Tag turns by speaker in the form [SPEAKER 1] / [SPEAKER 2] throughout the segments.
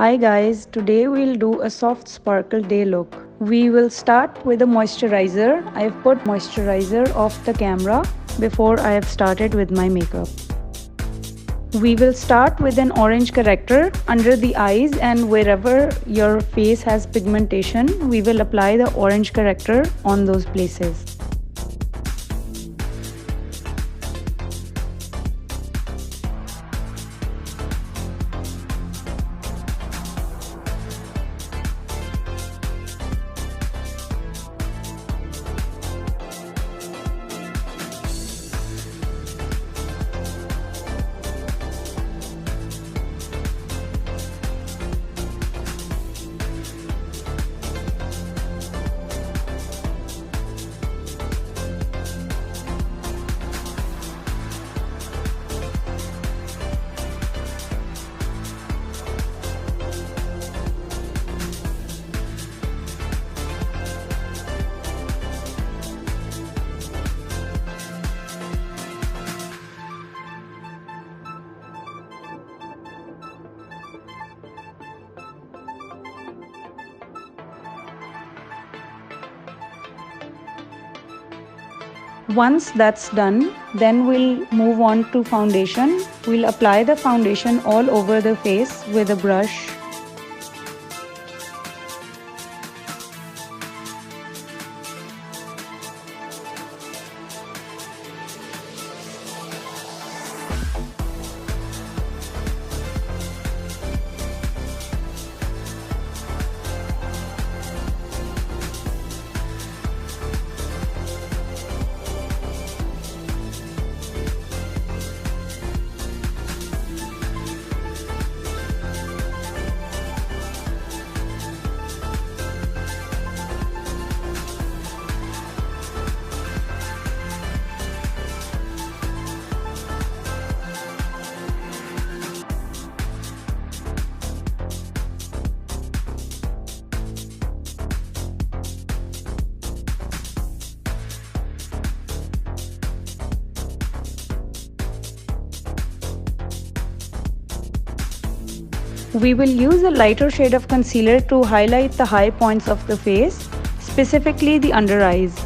[SPEAKER 1] Hi guys, today we'll do a soft sparkle day look. We will start with a moisturizer. I've put moisturizer off the camera before I have started with my makeup. We will start with an orange corrector under the eyes, and wherever your face has pigmentation, we will apply the orange corrector on those places. Once that's done, then we'll move on to foundation. We'll apply the foundation all over the face with a brush. We will use a lighter shade of concealer to highlight the high points of the face, specifically the under eyes.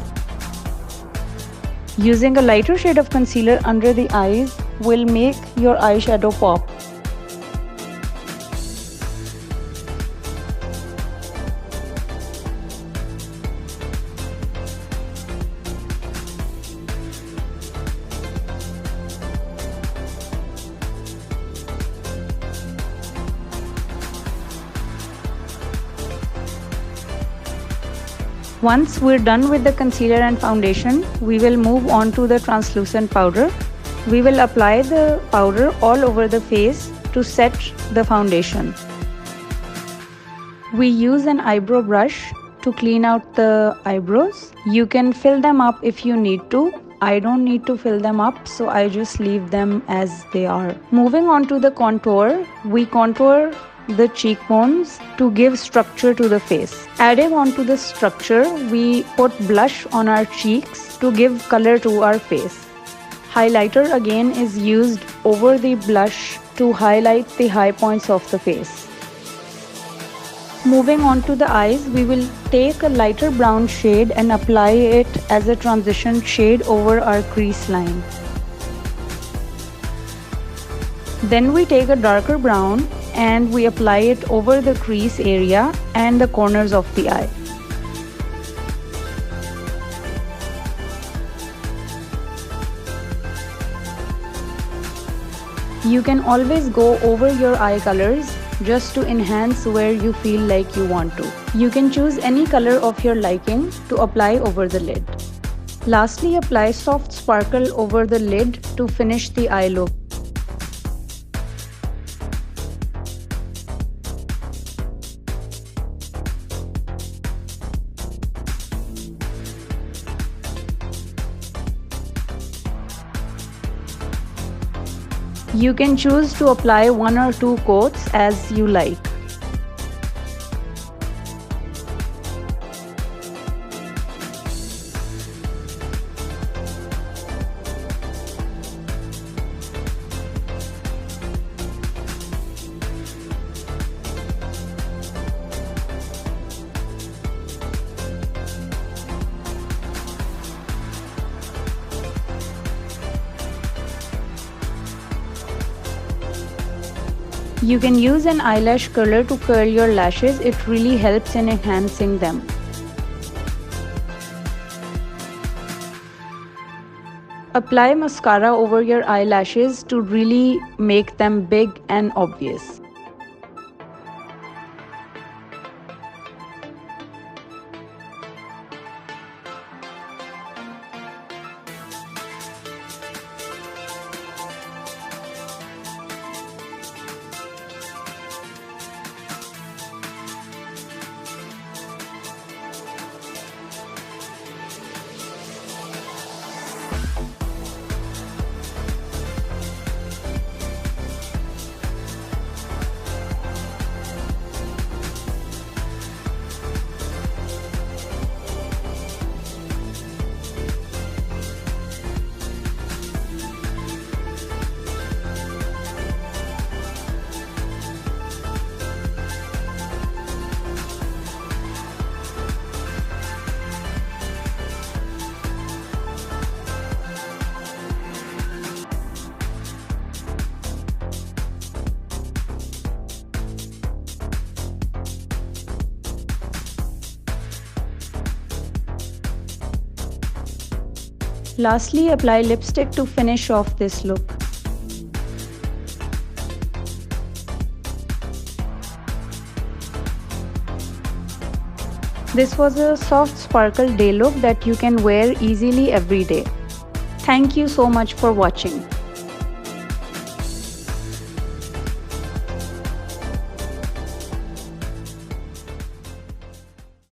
[SPEAKER 1] Using a lighter shade of concealer under the eyes will make your eyeshadow pop. Once we're done with the concealer and foundation, we will move on to the translucent powder. We will apply the powder all over the face to set the foundation. We use an eyebrow brush to clean out the eyebrows. You can fill them up if you need to. I don't need to fill them up, so I just leave them as they are. Moving on to the contour, we contour the cheekbones to give structure to the face. Adding on to the structure, we put blush on our cheeks to give color to our face. Highlighter again is used over the blush to highlight the high points of the face. Moving on to the eyes, we will take a lighter brown shade and apply it as a transition shade over our crease line. Then we take a darker brown and we apply it over the crease area and the corners of the eye. You can always go over your eye colors just to enhance where you feel like you want to. You can choose any color of your liking to apply over the lid. Lastly, apply soft sparkle over the lid to finish the eye look. You can choose to apply 1 or 2 coats as you like. You can use an eyelash curler to curl your lashes. It really helps in enhancing them. Apply mascara over your eyelashes to really make them big and obvious. Lastly, apply lipstick to finish off this look. This was a soft sparkle day look that you can wear easily every day. Thank you so much for watching.